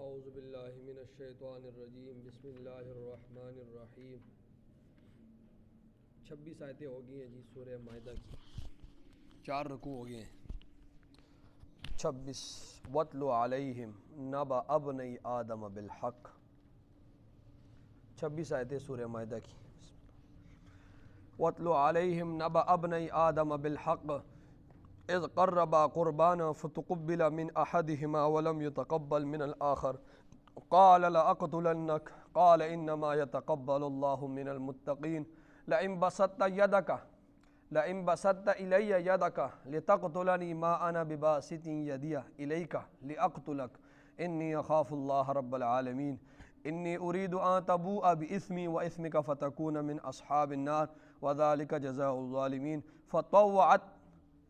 اعوذ باللہ من الشیطان الرجیم بسم اللہ الرحمن الرحیم 26 آیتیں ہو گئی ہیں جی سورہ مائدہ کی، 4 رکوع ہو گئے ہیں۔ 26 وَاتْلُ عَلَيْهِمْ نَبَأَ ابْنَيْ آدَمَ بِالْحَقِّ، 26 آیتیں سورہ مائدہ کی۔ وَاتْلُ عَلَيْهِمْ نَبَأَ ابْنَيْ آدَمَ بِالْحَقِّ اذ قربا قربانا فتقبل من احدهما ولم يتقبل من الاخر قال لاقتلنك قال انما يتقبل الله من المتقين لئن بسطت الي يدك لتقتلني ما انا بباسط يدي اليك لاقتلك اني اخاف الله رب العالمين اني اريد ان تبوء باثمي واثمك فتكون من اصحاب النار وذلك جزاء الظالمين فطوعت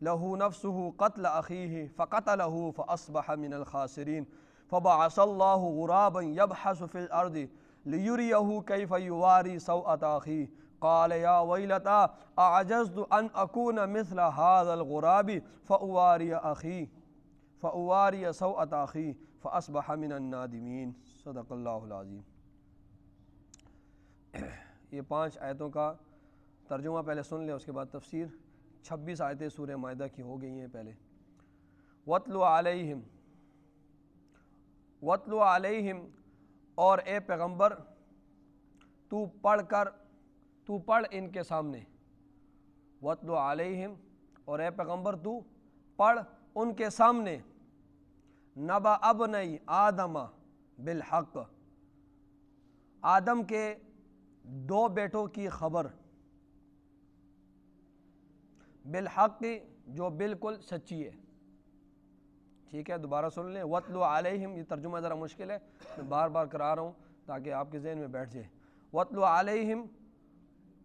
له نفسه قتل أخيه فقتله فأصبح من الخاسرين فبعث الله غرابا يبحث في الأرض ليريه كيف يواري سوءة أخيه قال يا ويلتى أعجزت أن أكون مثل هذا الغراب فأواري سوءة أخيه فأصبح من النادمين صدق اللہ العظیم۔ یہ 5 آیتوں کا ترجمہ پہلے سن لیں، اس کے بعد تفسیر۔ 26 آیتیں سورہ مائدہ کی ہو گئی ہیں پہلے۔ وَاتْلُ عَلَيْهِمْ، اور اے پیغمبر تو پڑھ ان کے سامنے۔ وَاتْلُ عَلَيْهِمْ، اور اے پیغمبر تو پڑھ ان کے سامنے۔ نَبَأَ ابْنَيْ آدَمَ بِالْحَقِّ، آدم کے 2 بیٹوں کی خبر، بالحق جو بالکل سچی ہے۔ ٹھیک ہے، دوبارہ سن لیں۔ وَاتْلُ عَلَيْهِمْ، یہ ترجمہ ذرا مشکل ہے، میں بار بار کرا رہا ہوں تاکہ آپ کے ذہن میں بیٹھ جائے۔ وَاتْلُ عَلَيْهِمْ،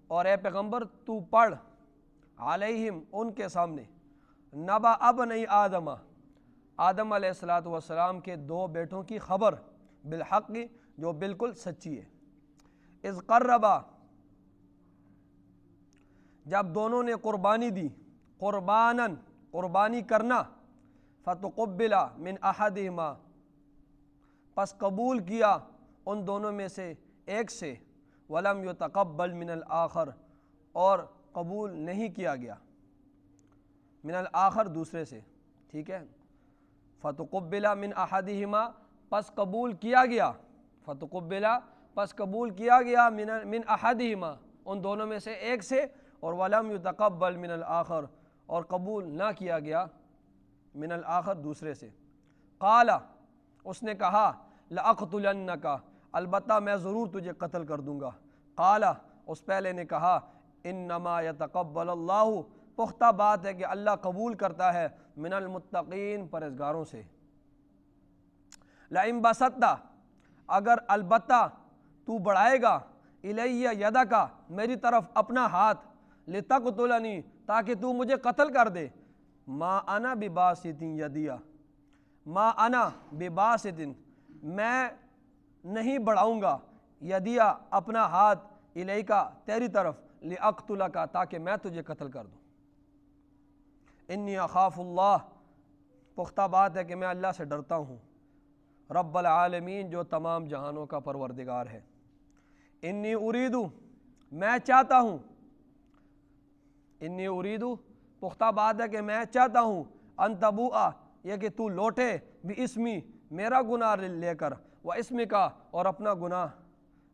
اور اے پیغمبر تو پڑھ، علیہم ان کے سامنے، نبأ ابنی آدم، آدم علیہ السلام کے 2 بیٹوں کی خبر، بالحق جو بالکل سچی ہے۔ اذ قربا، جب دونوں نے قربانی دی، قرباناً قربانی کرنا، فتقبل من احدہما، پس قبول کیا ان دونوں میں سے ایک سے، ولم یتقبل من الآخر، اور قبول نہیں کیا گیا، من الآخر دوسرے سے۔ ٹھیک ہے، فتقبل من احدہما، پس قبول کیا گیا، فتقبل پس قبول کیا گیا، من احدہما ان دونوں میں سے ایک سے، اور ولم یتقبل من الآخر، اور قبول نہ کیا گیا من الآخر دوسرے سے۔ قال، اس نے کہا، لأقتلنک، البتہ میں ضرور تجھے قتل کر دوں گا۔ قال، اس پہلے نے کہا، انما یتقبل اللہ، پختہ بات ہے کہ اللہ قبول کرتا ہے، من المتقین، پرہیزگاروں سے۔ لئن بسطت، اگر البتہ تو بڑھائے گا، الی یدک، میری طرف اپنا ہاتھ، لتقتلنی، تاکہ تو مجھے قتل کر دے، ما انا بباسط یدی، ما انا بباسط، میں نہیں بڑھاؤں گا، یدیا اپنا ہاتھ، الیکا تیری طرف، لاقتلک تاکہ میں تجھے قتل کر دوں۔ انی اخاف اللہ، پختہ بات ہے کہ میں اللہ سے ڈرتا ہوں، رب العالمین جو تمام جہانوں کا پروردگار ہے۔ انی اریدو، میں چاہتا ہوں، انی اریدو پختہ بات ہے کہ میں چاہتا ہوں، ان تبوء، یہ کہ تو لوٹے، باسمی میرا گناہ لے کر، و اسمی کا اور اپنا گناہ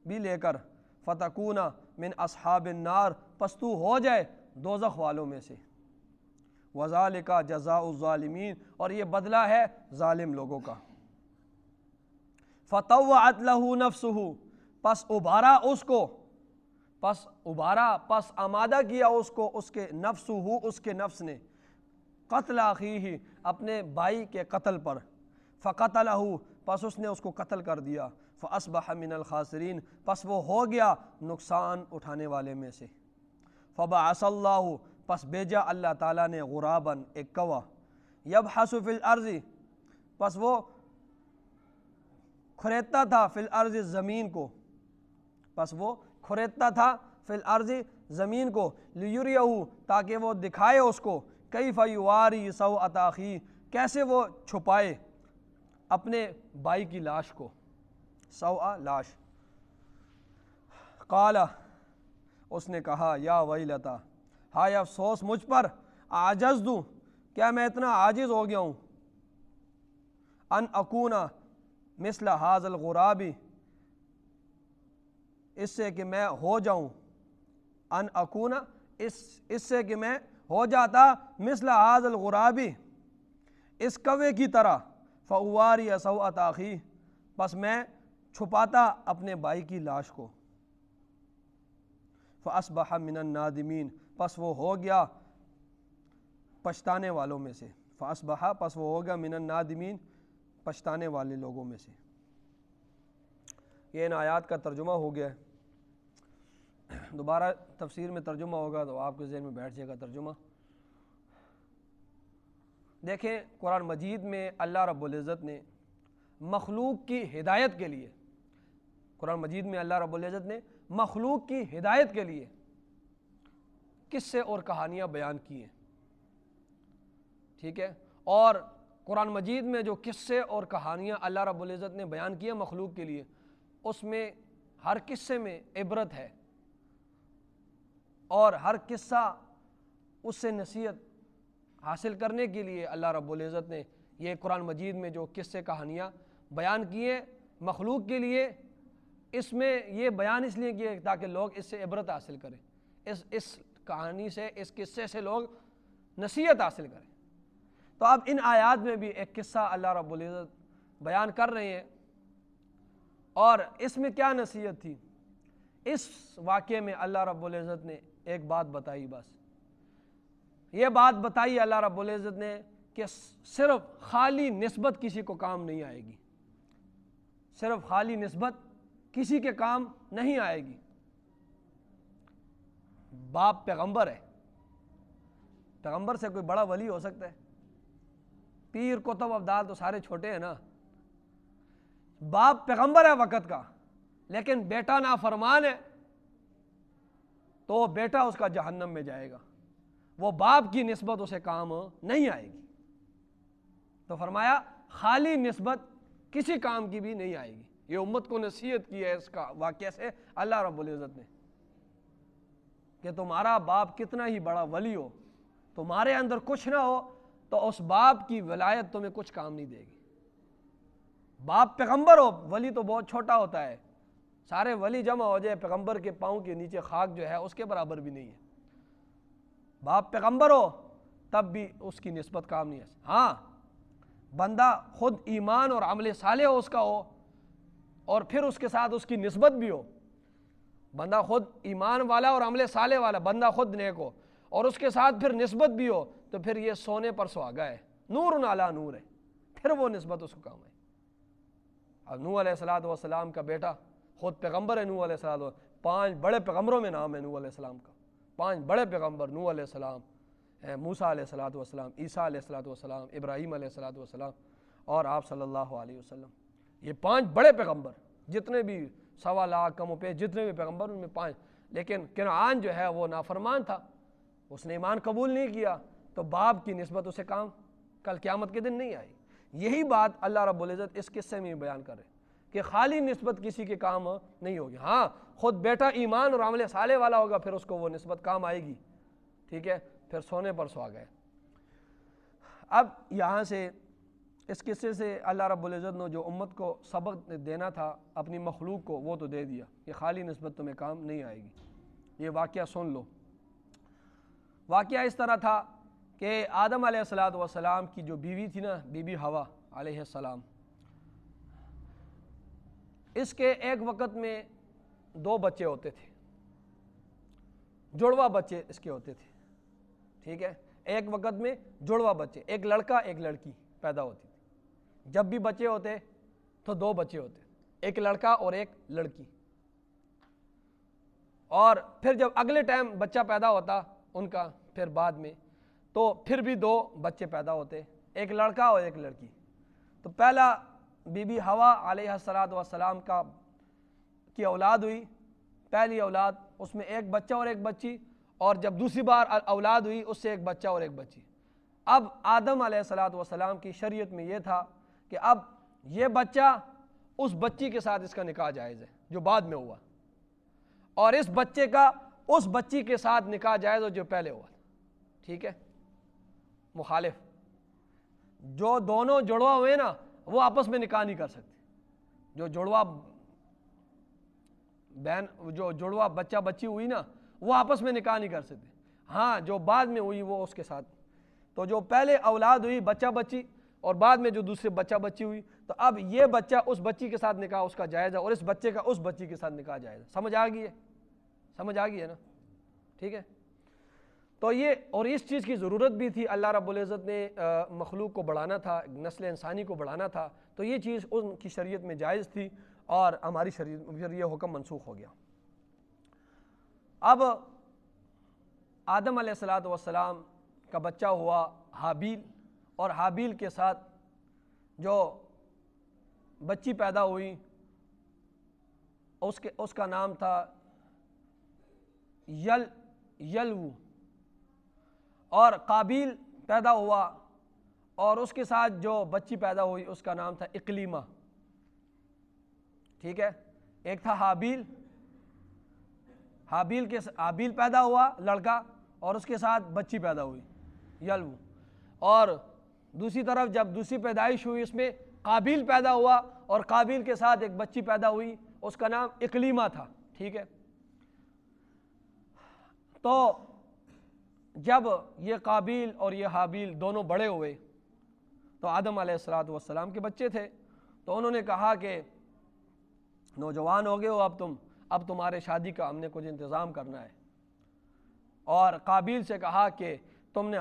بھی لے کر، فتکون من اصحاب النار، پس تو ہو جائے دوزخ والوں میں سے، وذالک جزاء الظالمین، اور یہ بدلہ ہے ظالم لوگوں کا۔ فطوعت له نفسه، پس ابھارا اس کو، پس آمادہ کیا اس کو، اس کے نفس نے، قتل اخیہ، اپنے بھائی کے قتل پر، فقتلہ، پس اس نے اس کو قتل کر دیا، فاصبح من الخاسرین، پس وہ ہو گیا نقصان اٹھانے والے میں سے۔ فبعث اللہ، پس بھیجا اللہ تعالیٰ نے، غراباً ایک کوا، یبحث فی الارض، پس وہ کھریدتا تھا، فی الارض زمین کو، پس وہ کھریدتا تھا، فی الارض زمین کو، لیریہ، تاکہ وہ دکھائے اس کو، کیف یواری سوءۃ اخیہ، کیسے وہ چھپائے اپنے بھائی کی لاش کو، سوا لاش. قال، اس نے کہا یا ویلتا، ہائے افسوس مجھ پر، عجزت، کیا میں اتنا عاجز ہو گیا ہوں، ان اکون مثل ھذا الغراب، اس سے کہ میں ہو جاؤں، ان اکون اس سے کہ میں ہو جاتا مثل ھذا الغراب، اس کوے کی طرح، فاواری سوءۃ اخی، پس میں چھپاتا اپنے بھائی کی لاش کو، فاصبح من النادمین، پس وہ ہو گیا پچھتانے والوں میں سے، فاصبح، پس وہ ہو گیا من النادمین، پچھتانے والے لوگوں میں سے. یہ ان آیات کا ترجمہ ہو گیا ہے. دوبارہ تفسیر میں ترجمہ ہوگا تو آپ کے ذہن میں بیٹھ جائے گا ترجمہ. دیکھیں قرآن مجید میں اللہ رب العزت نے مخلوق کی ہدایت کے لیے، قرآن مجید میں اللہ رب العزت نے مخلوق کی ہدایت کے لیے قصے اور کہانیاں بیان کی ہیں. ٹھیک ہے، اور قرآن مجید میں جو قصے اور کہانیاں اللہ رب العزت نے بیان کی ہیں مخلوق کے لیے، اس میں ہر قصے میں عبرت ہے، اور ہر قصہ اس سے نصیحت حاصل کرنے کے لیے اللہ رب العزت نے یہ قرآن مجید میں جو قصے کہانیاں بیان کیے مخلوق کے لیے، اس میں یہ بیان اس لیے کیے تاکہ لوگ اس سے عبرت حاصل کریں، اس کہانی سے، اس قصے سے لوگ نصیحت حاصل کریں. تو اب ان آیات میں بھی ایک قصہ اللہ رب العزت بیان کر رہے ہیں، اور اس میں کیا نصیحت تھی؟ اس واقعے میں اللہ رب العزت نے ایک بات بتائی، بس یہ بات بتائی اللہ رب العزت نے کہ صرف خالی نسبت کسی کو کام نہیں آئے گی، صرف خالی نسبت کسی کے کام نہیں آئے گی. باپ پیغمبر ہے، پیغمبر سے کوئی بڑا ولی ہو سکتا ہے؟ پیر کتب ابدال تو سارے چھوٹے ہیں نا. باپ پیغمبر ہے وقت کا، لیکن بیٹا نافرمان ہے تو بیٹا اس کا جہنم میں جائے گا، وہ باپ کی نسبت اسے کام نہیں آئے گی. تو فرمایا خالی نسبت کسی کام کی بھی نہیں آئے گی. یہ امت کو نصیحت کی ہے اس کا واقعہ سے اللہ رب العزت نے، کہ تمہارا باپ کتنا ہی بڑا ولی ہو، تمہارے اندر کچھ نہ ہو تو اس باپ کی ولایت تمہیں کچھ کام نہیں دے گی. باپ پیغمبر ہو، ولی تو بہت چھوٹا ہوتا ہے، سارے ولی جمع ہو جائے پیغمبر کے پاؤں کے نیچے خاک جو ہے اس کے برابر بھی نہیں ہے. باپ پیغمبر ہو تب بھی اس کی نسبت کام نہیں ہے. ہاں بندہ خود ایمان اور عمل صالح ہو اس کا ہو، اور پھر اس کے ساتھ اس کی نسبت بھی ہو، بندہ خود ایمان والا اور عمل صالح والا، بندہ خود نیک ہو اور اس کے ساتھ پھر نسبت بھی ہو، تو پھر یہ سونے پر سہاگا ہے، نور علی نور ہے، پھر وہ نسبت اس کو کام ہے. اب نوح علیہ السلام کا بیٹا خود پیغمبر ہے، نوح علیہ السلام، 5 بڑے پیغمبروں میں نام ہے نوح علیہ السلام کا، 5 بڑے پیغمبر، نوح علیہ السلام، موسیٰ علیہ السلام، عیسیٰ علیہ السلام، ابراہیم علیہ السلام، اور آپ صلی اللہ علیہ وسلم. یہ 5 بڑے پیغمبر، جتنے بھی 1.25 لاکھ کم و بیش جتنے بھی پیغمبر ان میں 5. لیکن کنعان جو ہے وہ نافرمان تھا، اس نے ایمان قبول نہیں کیا، تو باپ کی نسبت اسے کام کل قیامت کے دن نہیں آئی. یہی بات اللہ رب العزت اس قصے میں بیان کر رہے ہیں کہ خالی نسبت کسی کے کام نہیں ہوگی. ہاں خود بیٹا ایمان اور عمل صالح والا ہوگا پھر اس کو وہ نسبت کام آئے گی. ٹھیک ہے، پھر سونے پر سہاگا ہے. اب یہاں سے اس قصے سے اللہ رب العزت نے جو امت کو سبق دینا تھا اپنی مخلوق کو وہ تو دے دیا کہ خالی نسبت تمہیں کام نہیں آئے گی. یہ واقعہ سن لو. واقعہ اس طرح تھا کہ آدم علیہ السلام کی جو بیوی تھی نا، بی بی حوا علیہ السلام، اس کے ایک وقت میں 2 بچے ہوتے تھے، جڑواں بچے اس کے ہوتے تھے. ٹھیک ہے، ایک وقت میں جڑواں بچے، ایک لڑکا ایک لڑکی پیدا ہوتی تھی. جب بھی بچے ہوتے تو 2 بچے ہوتے، ایک لڑکا اور ایک لڑکی. اور پھر جب اگلے ٹائم بچہ پیدا ہوتا ان کا پھر بعد میں، تو پھر بھی 2 بچے پیدا ہوتے، ایک لڑکا اور ایک لڑکی. تو پہلا بی بی حوا علیہ السلام کی اولاد ہوئی، پہلی اولاد، اس میں ایک بچہ اور ایک بچی، اور جب دوسری بار اولاد ہوئی اس سے ایک بچہ اور ایک بچی. اب آدم علیہ السلام کی شریعت میں یہ تھا کہ اب یہ بچہ اس بچی کے ساتھ اس کا نکاح جائز ہے جو بعد میں ہوا، اور اس بچے کا اس بچی کے ساتھ نکاح جائز ہو جو پہلے ہوا. ٹھیک ہے. مخالف جو دونوں جڑوا ہوئے نا وہ آپس میں نکاح نہیں کر سکتے. جو جڑوا بہن جو جڑوا بچہ بچی ہوئی نا وہ آپس میں نکاح نہیں کر سکتے. ہاں جو بعد میں ہوئی وہ اس کے ساتھ. تو جو پہلے اولاد ہوئی بچہ بچی اور بعد میں جو دوسرے بچہ بچی ہوئی، تو اب یہ بچہ اس بچی کے ساتھ نکاح اس کا جائز ہے اور اس بچے کا اس بچی کے ساتھ نکاح جائز ہے. سمجھ آ گئی ہے؟ سمجھ آ گئی ہے نا؟ ٹھیک ہے. تو یہ اور اس چیز کی ضرورت بھی تھی. اللہ رب العزت نے مخلوق کو بڑھانا تھا، نسل انسانی کو بڑھانا تھا، تو یہ چیز ان کی شریعت میں جائز تھی اور ہماری شریعت میں یہ حکم منسوخ ہو گیا. اب آدم علیہ السلام کا بچہ ہوا حابیل، اور حابیل کے ساتھ جو بچی پیدا ہوئی اس کا نام تھا یلو، اور قابیل پیدا ہوا اور اس کے ساتھ جو بچی پیدا ہوئی اس کا نام تھا اقلیمہ. ٹھیک ہے. ایک تھا حابیل پیدا ہوا لڑکا اور اس کے ساتھ بچی پیدا ہوئی یلو، اور دوسری طرف جب دوسری پیدائش ہوئی اس میں قابیل پیدا ہوا اور قابیل کے ساتھ ایک بچی پیدا ہوئی اس کا نام اقلیمہ تھا. ٹھیک ہے. تو جب یہ قابیل اور یہ حابیل دونوں بڑے ہوئے تو آدم علیہ السلام کے بچے تھے، تو انہوں نے کہا کہ نوجوان ہو گئے ہو اب تمہارے شادی کا ہم نے کچھ انتظام کرنا ہے. اور قابیل سے کہا کہ تم نے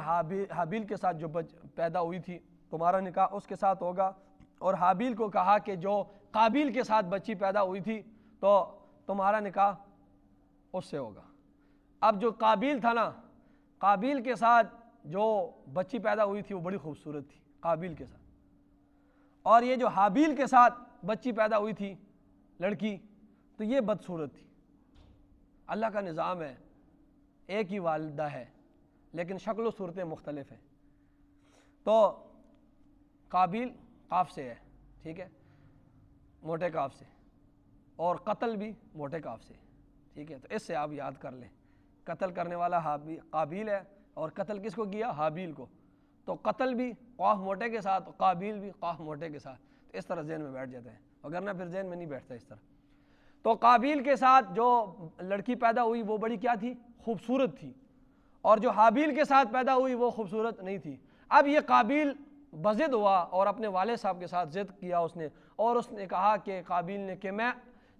حابیل کے ساتھ جو پیدا ہوئی تھی تمہارا نکاح اس کے ساتھ ہوگا، اور حابیل کو کہا کہ جو قابیل کے ساتھ بچی پیدا ہوئی تھی تو تمہارا نکاح اس سے ہوگا. اب جو قابیل تھا نا، قابیل کے ساتھ جو بچی پیدا ہوئی تھی وہ بڑی خوبصورت تھی قابیل کے ساتھ، اور یہ جو حابیل کے ساتھ بچی پیدا ہوئی تھی لڑکی تو یہ بدصورت تھی. اللہ کا نظام ہے، ایک ہی والدہ ہے لیکن شکل و صورتیں مختلف ہیں. تو قابیل قاف سے ہے، ٹھیک ہے، موٹے قاف سے، اور قتل بھی موٹے قاف سے. ٹھیک ہے. تو اس سے آپ یاد کر لیں، قتل کرنے والا قابیل ہے اور قتل کس کو کیا؟ حابیل کو. تو قتل بھی قاف موٹے کے ساتھ، قابیل بھی قاف موٹے کے ساتھ. تو اس طرح ذہن میں بیٹھ جاتے ہیں، وگرنہ پھر ذہن میں نہیں بیٹھتا اس طرح. تو قابیل کے ساتھ جو لڑکی پیدا ہوئی وہ بڑی کیا تھی؟ خوبصورت تھی، اور جو حابیل کے ساتھ پیدا ہوئی وہ خوبصورت نہیں تھی. اب یہ قابیل بضد ہوا اور اپنے والد صاحب کے ساتھ ضد کیا اس نے، اور اس نے کہا کہ قابیل نے کہ میں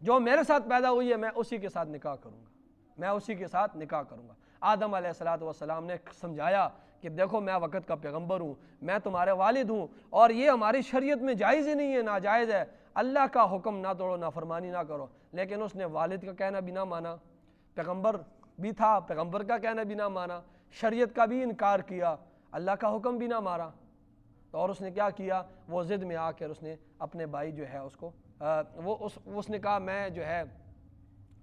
جو میرے ساتھ پیدا ہوئی ہے میں اسی کے ساتھ نکاح کروں گا، میں اسی کے ساتھ نکاح کروں گا. آدم علیہ السلام نے سمجھایا کہ دیکھو میں وقت کا پیغمبر ہوں، میں تمہارے والد ہوں، اور یہ ہماری شریعت میں جائز ہی نہیں ہے، ناجائز ہے. اللہ کا حکم نہ توڑو، نافرمانی نہ کرو. لیکن اس نے والد کا کہنا بھی نہ مانا، پیغمبر بھی تھا، پیغمبر کا کہنا بھی نہ مانا، شریعت کا بھی انکار کیا، اللہ کا حکم بھی نہ مارا. اور اس نے کیا کیا؟ وہ ضد میں آ کر اس نے اپنے بھائی جو ہے اس کو اس نے کہا میں جو ہے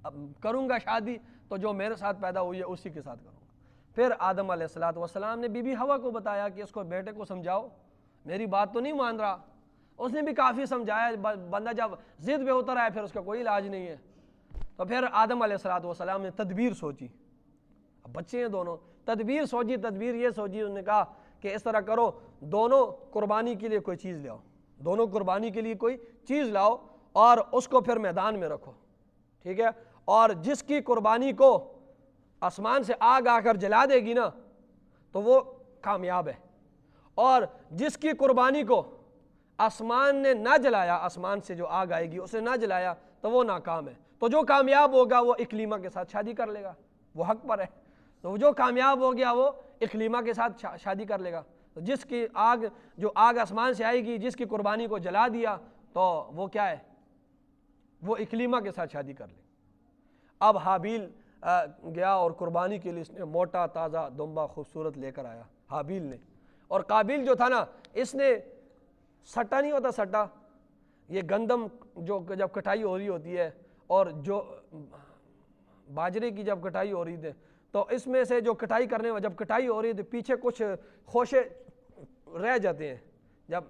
اب کروں گا شادی تو جو میرے ساتھ پیدا ہوئی ہے اسی کے ساتھ کروں گا. پھر آدم علیہ السلام نے بی بی حوا کو بتایا کہ اس کو بیٹے کو سمجھاؤ، میری بات تو نہیں مان رہا. اس نے بھی کافی سمجھایا، بندہ جب ضد پہ اتر آئے پھر اس کا کوئی علاج نہیں ہے. تو پھر آدم علیہ السلام نے تدبیر سوچی، اب بچے ہیں دونوں، تدبیر یہ سوچی، انہوں نے کہا کہ اس طرح کرو، دونوں قربانی کے لیے کوئی چیز لاؤ، دونوں قربانی کے لیے کوئی چیز لاؤ اور اس کو پھر میدان میں رکھو. ٹھیک ہے. اور جس کی قربانی کو آسمان سے آگ آ کر جلا دے گی نا تو وہ کامیاب ہے، اور جس کی قربانی کو آسمان نے نہ جلایا، آسمان سے جو آگ آئے گی اسے نہ جلایا تو وہ ناکام ہے. تو جو کامیاب ہوگا وہ اقلیمہ کے ساتھ شادی کر لے گا، وہ حق پر ہے. تو جو کامیاب ہو گیا وہ اقلیمہ کے ساتھ شادی کر لے گا. جس کی جو آگ آسمان سے آئے گی، جس کی قربانی کو جلا دیا تو وہ کیا ہے؟ وہ اقلیمہ کے ساتھ شادی کر لے. اب حابیل گیا اور قربانی کے لیے اس نے موٹا تازہ دمبا خوبصورت لے کر آیا حابیل نے. اور قابیل جو تھا نا، اس نے سٹا نہیں ہوتا، سٹا یہ گندم جو جب کٹائی ہو رہی ہوتی ہے اور جو باجرے کی جب کٹائی ہو رہی تھی تو اس میں سے جو کٹائی جب کٹائی ہو رہی ہے تو پیچھے کچھ خوشے رہ جاتے ہیں. جب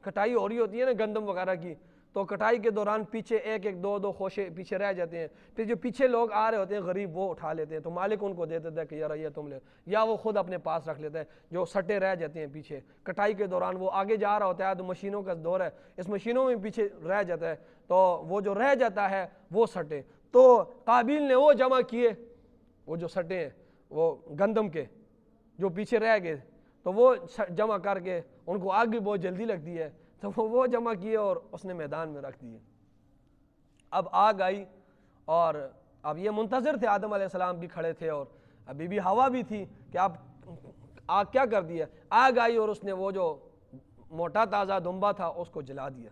کٹائی ہو رہی ہوتی ہے نا گندم وغیرہ کی، تو کٹائی کے دوران پیچھے ایک ایک دو دو خوشے پیچھے رہ جاتے ہیں، پھر جو پیچھے لوگ آ رہے ہوتے ہیں غریب وہ اٹھا لیتے ہیں، تو مالک ان کو دے دیتا ہے کہ یار یہ تم لے، یا وہ خود اپنے پاس رکھ لیتا ہے جو سٹے رہ جاتے ہیں پیچھے کٹائی کے دوران۔ وہ آگے جا رہا ہوتا ہے تو مشینوں کا دور ہے، اس مشینوں میں پیچھے رہ جاتا ہے، تو وہ جو رہ جاتا ہے وہ سٹے، تو قابیل نے وہ جمع کیے، وہ جو سٹے ہیں وہ گندم کے جو پیچھے رہ گئے، تو وہ جمع کر کے ان کو آگ بھی بہت جلدی لگتی ہے، تو وہ جمع کیے اور اس نے میدان میں رکھ دیے۔ اب آگ آئی اور اب یہ منتظر تھے، آدم علیہ السلام بھی کھڑے تھے اور ابھی بھی ہوا بھی تھی کہ اب آگ کیا کر دیا، آگ آئی اور اس نے وہ جو موٹا تازہ دمبا تھا اس کو جلا دیا،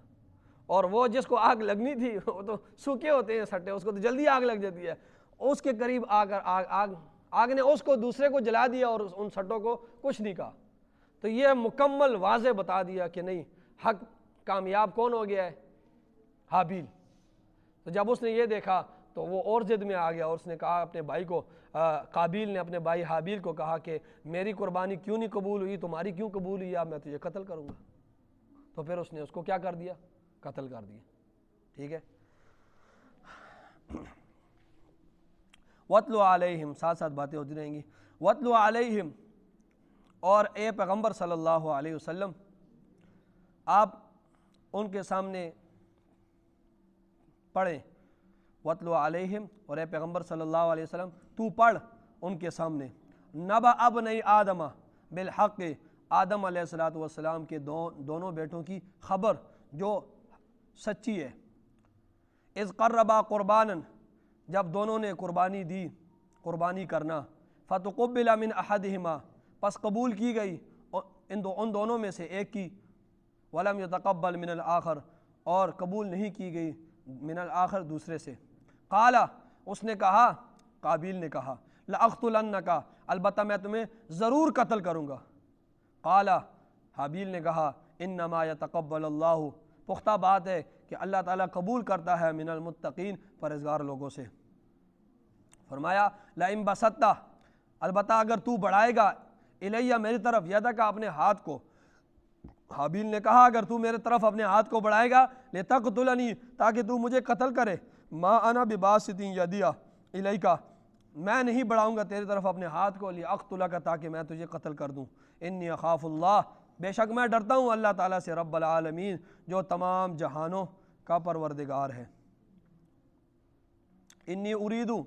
اور وہ جس کو آگ لگنی تھی وہ تو سوکھے ہوتے ہیں سٹے، اس کو تو جلدی آگ لگ جاتی ہے، اس کے قریب آگ نے اس کو دوسرے کو جلا دیا اور ان سٹوں کو کچھ نہیں کہا۔ تو یہ مکمل واضح بتا دیا کہ نہیں، حق کامیاب کون ہو گیا ہے؟ حابیل۔ تو جب اس نے یہ دیکھا تو وہ اور ضد میں آ گیا اور اس نے کہا اپنے بھائی کو، قابیل نے اپنے بھائی حابیل کو کہا کہ میری قربانی کیوں نہیں قبول ہوئی، تمہاری کیوں قبول ہوئی، اب میں تجھے قتل کروں گا۔ تو پھر اس نے اس کو کیا کر دیا؟ قتل کر دیا۔ ٹھیک ہے، وَاتْلُ عَلَيْهِمْ، ساتھ ساتھ باتیں ہوتی رہیں گی۔ وَاتْلُ عَلَيْهِمْ، اور اے پیغمبر صلی اللہ علیہ وسلم آپ ان کے سامنے پڑھیں، وَاتْلُ عَلَيْهِمْ، اور اے پیغمبر صلی اللہ علیہ وسلم تو پڑھ ان کے سامنے، نَبَأَ ابْنَیْ آدَمَ بِالْحَقِّ، آدم علیہ السلام کے دونوں بیٹوں کی خبر جو سچی ہے، اِذْ قَرَّبَا قُرْبَانًا، جب دونوں نے قربانی دی، قربانی کرنا، فَتُقُبِّلَ مِنْ أَحَدِهِمَا، پس قبول کی گئی ان دونوں میں سے ایک کی، وَلَمْ يَتَقَبَّلْ مِنَ الْآخَرِ، اور قبول نہیں کی گئی من الآخر دوسرے سے، قال، اس نے کہا، قابیل نے کہا، لَأَقْتُلَنَّكَ، البتہ میں تمہیں ضرور قتل کروں گا، قال، حابیل نے کہا، إِنَّمَا يَتَقَبَّلُ اللَّهُ، پختہ بات ہے کہ اللہ تعالیٰ قبول کرتا ہے من المتقین، پرہیزگار لوگوں سے۔ فرمایا لَإِن بَسَطْتَ، البتہ اگر تو بڑھائے گا، الیہ، میری طرف، یدک، اپنے ہاتھ کو، حابیل نے کہا اگر تو میرے طرف اپنے ہاتھ کو بڑھائے گا، لِتَقْتُلَنِی، تاکہ تو مجھے قتل کرے، ما انا بباسط یدی الیک، میں نہیں بڑھاؤں گا تیری طرف اپنے ہاتھ کو، لِأَقْتُلَکَ، تاکہ میں تجھے قتل کر دوں، انی اخاف اللہ، بے شک میں ڈرتا ہوں اللہ تعالیٰ سے، رب العالمین، جو تمام جہانوں کا پروردگار ہے۔ انی اریدو،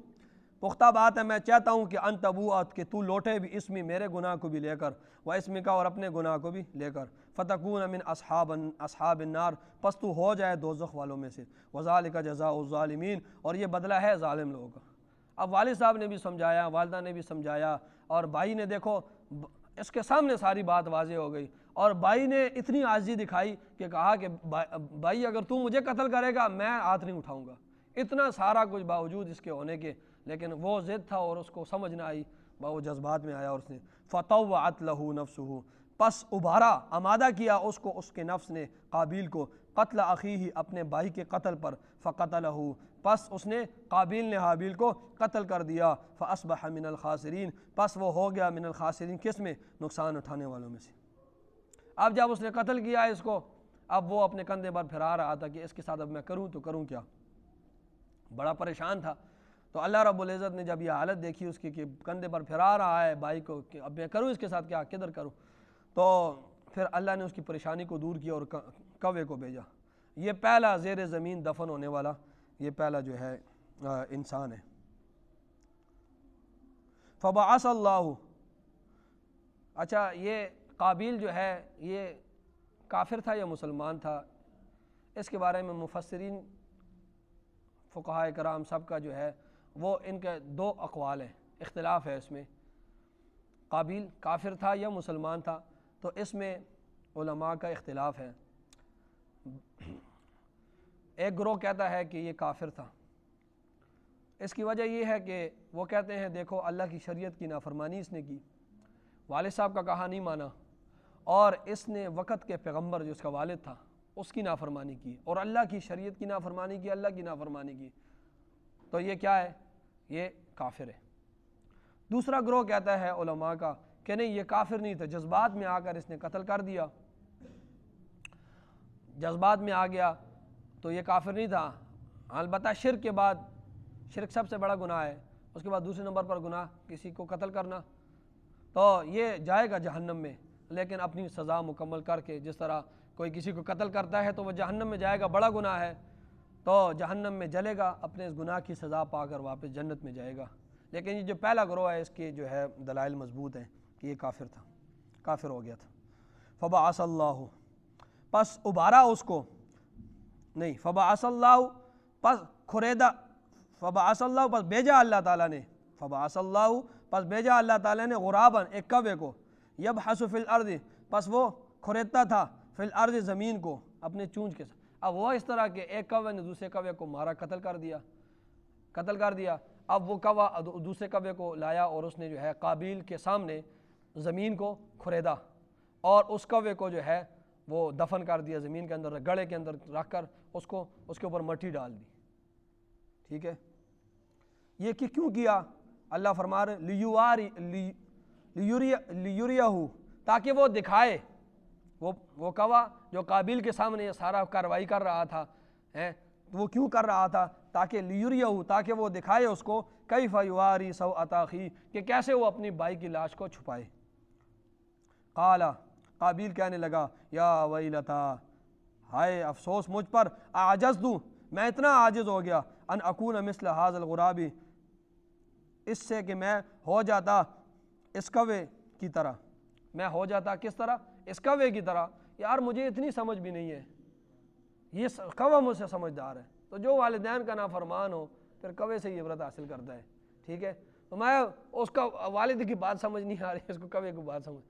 پختہ بات ہے میں چاہتا ہوں کہ ان تبوء، کہ تو لوٹے بھی اسمی، میرے گناہ کو بھی لے کر، و اسمک، اور اپنے گناہ کو بھی لے کر، فتکون من اصحاب النار، پس تو ہو جائے دوزخ والوں میں سے، وذالک جزاء الظالمین، اور یہ بدلہ ہے ظالم لوگوں کا۔ اب والد صاحب نے بھی سمجھایا، والدہ نے بھی سمجھایا، اور بھائی نے دیکھو اس کے سامنے ساری بات واضح ہو گئی، اور بھائی نے اتنی عاجزی دکھائی کہ کہا کہ بھائی اگر تو مجھے قتل کرے گا میں ہاتھ نہیں اٹھاؤں گا، اتنا سارا کچھ باوجود اس کے ہونے کے، لیکن وہ ضد تھا اور اس کو سمجھ نہ آئی، وہ جذبات میں آیا اور اس نے فطوعت لہ نفسہ، پس ابھارا، آمادہ کیا اس کو، اس کے نفس نے، قابیل کو، قتل اخیہ، اپنے بھائی کے قتل پر، فقتلہ، پس اس نے، قابیل نے حابیل کو قتل کر دیا، فاصبح من الخاسرین، پس وہ ہو گیا من الخاسرین، کس میں؟ نقصان اٹھانے والوں میں سے۔ اب جب اس نے قتل کیا اس کو، اب وہ اپنے کندھے پر پھرا رہا تھا کہ اس کے ساتھ اب میں کروں تو کروں کیا، بڑا پریشان تھا۔ تو اللہ رب العزت نے جب یہ حالت دیکھی اس کی کہ کندھے پر پھرا رہا ہے بھائی کو کہ اب میں کروں اس کے ساتھ کیا، کدھر کروں، تو پھر اللہ نے اس کی پریشانی کو دور کیا اور کوے کو بھیجا۔ یہ پہلا زیر زمین دفن ہونے والا، یہ پہلا جو ہے انسان ہے۔ فبعث اللہ، اچھا یہ قابیل جو ہے یہ کافر تھا یا مسلمان تھا، اس کے بارے میں مفسرین فقہائے کرام سب کا جو ہے وہ ان کے دو اقوال ہیں، اختلاف ہے اس میں، قابیل کافر تھا یا مسلمان تھا، تو اس میں علماء کا اختلاف ہے۔ ایک گروہ کہتا ہے کہ یہ کافر تھا، اس کی وجہ یہ ہے کہ وہ کہتے ہیں دیکھو اللہ کی شریعت کی نافرمانی اس نے کی، والد صاحب کا کہا نہیں مانا، اور اس نے وقت کے پیغمبر جو اس کا والد تھا اس کی نافرمانی کی، اور اللہ کی شریعت کی نافرمانی کی، اللہ کی نافرمانی کی، تو یہ کیا ہے؟ یہ کافر ہے۔ دوسرا گروہ کہتا ہے علماء کا کہ نہیں یہ کافر نہیں تھا، جذبات میں آ کر اس نے قتل کر دیا، جذبات میں آ گیا تو یہ کافر نہیں تھا. البتہ شرک کے بعد، شرک سب سے بڑا گناہ ہے، اس کے بعد دوسرے نمبر پر گناہ کسی کو قتل کرنا، تو یہ جائے گا جہنم میں، لیکن اپنی سزا مکمل کر کے. جس طرح کوئی کسی کو قتل کرتا ہے تو وہ جہنم میں جائے گا، بڑا گناہ ہے تو جہنم میں جلے گا، اپنے اس گناہ کی سزا پا کر واپس جنت میں جائے گا. لیکن یہ جو پہلا گروہ ہے اس کے جو ہے دلائل مضبوط ہیں کہ یہ کافر تھا، کافر ہو گیا تھا. فبعث اللہ، پس ابھارا اس کو، نہیں فبعث اللہ پس کھریدا، فبعث اللہ پس بھیجا اللہ تعالیٰ نے، فبعث اللہ پس بھیجا اللہ تعالیٰ نے غراباً ایک کوے کو، یبحث فی الارض پس وہ کھریدتا تھا، فی الارض زمین کو اپنے چونچ کے ساتھ. اب وہ اس طرح کہ ایک کوے نے دوسرے کوے کو مارا، قتل کر دیا. اب وہ کوا دوسرے کوے کو لایا اور اس نے جو ہے قابیل کے سامنے زمین کو کھریدا اور اس کوے کو جو ہے وہ دفن کر دیا زمین کے اندر، گڑھے کے اندر رکھ کر اس کے اوپر مٹی ڈال دی. ٹھیک ہے، یہ کیوں کیا؟ اللہ فرما رہے لیوریہ، تاکہ وہ دکھائے، وہ کوا جو قابیل کے سامنے یہ سارا کاروائی کر رہا تھا، وہ کیوں کر رہا تھا؟ تاکہ لیوریہ، تاکہ وہ دکھائے اس کو کیف یواری سوءۃ اخیہ، کہ کیسے وہ اپنی بھائی کی لاش کو چھپائے. قال، قابیل کہنے لگا یا ویلتا، ہائے افسوس مجھ پر، اعجزت، میں اتنا عاجز ہو گیا، ان اکون مثل ھذا الغراب، اس سے کہ میں ہو جاتا اس کوے کی طرح. میں ہو جاتا کس طرح؟ اس کوے کی طرح. یار مجھے اتنی سمجھ بھی نہیں ہے، یہ کوہ مجھ سے سمجھدار ہے. تو جو والدین کا نافرمان ہو پھر کوے سے ہی عبرت حاصل کرتا ہے. ٹھیک ہے، تو میں اس کا والد کی بات سمجھ نہیں آ رہی، اس کو کوے کی بات سمجھ،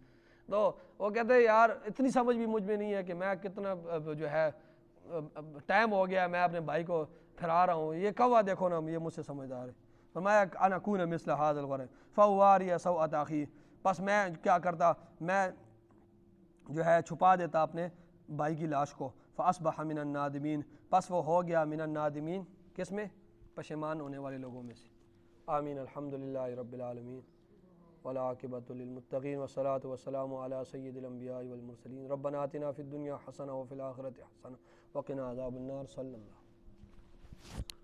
تو وہ کہتے ہیں یار اتنی سمجھ بھی مجھ میں نہیں ہے کہ میں کتنا جو ہے ٹائم ہو گیا میں اپنے بھائی کو پھرا رہا ہوں، یہ کوہ دیکھو نا یہ مجھ سے سمجھدار ہے. فرمایا ان اکون مثل ھذا الغراب فاواری سوءۃ اخی، پس میں کیا کرتا، میں جو ہے چھپا دیتا اپنے بھائی کی لاش کو. فاصبح من النادمین، پس وہ ہو گیا من النادمین، کس میں؟ پشیمان ہونے والے لوگوں میں سے. آمین. الحمدللہ رب العالمین والعاقبۃ للمتقین والصلاۃ والسلام علی سید الانبیاء والمرسلین. ربنا آتنا فی الدنیا حسنہ وفی الآخرۃ حسنہ وقنا عذاب النار. صلی اللہ.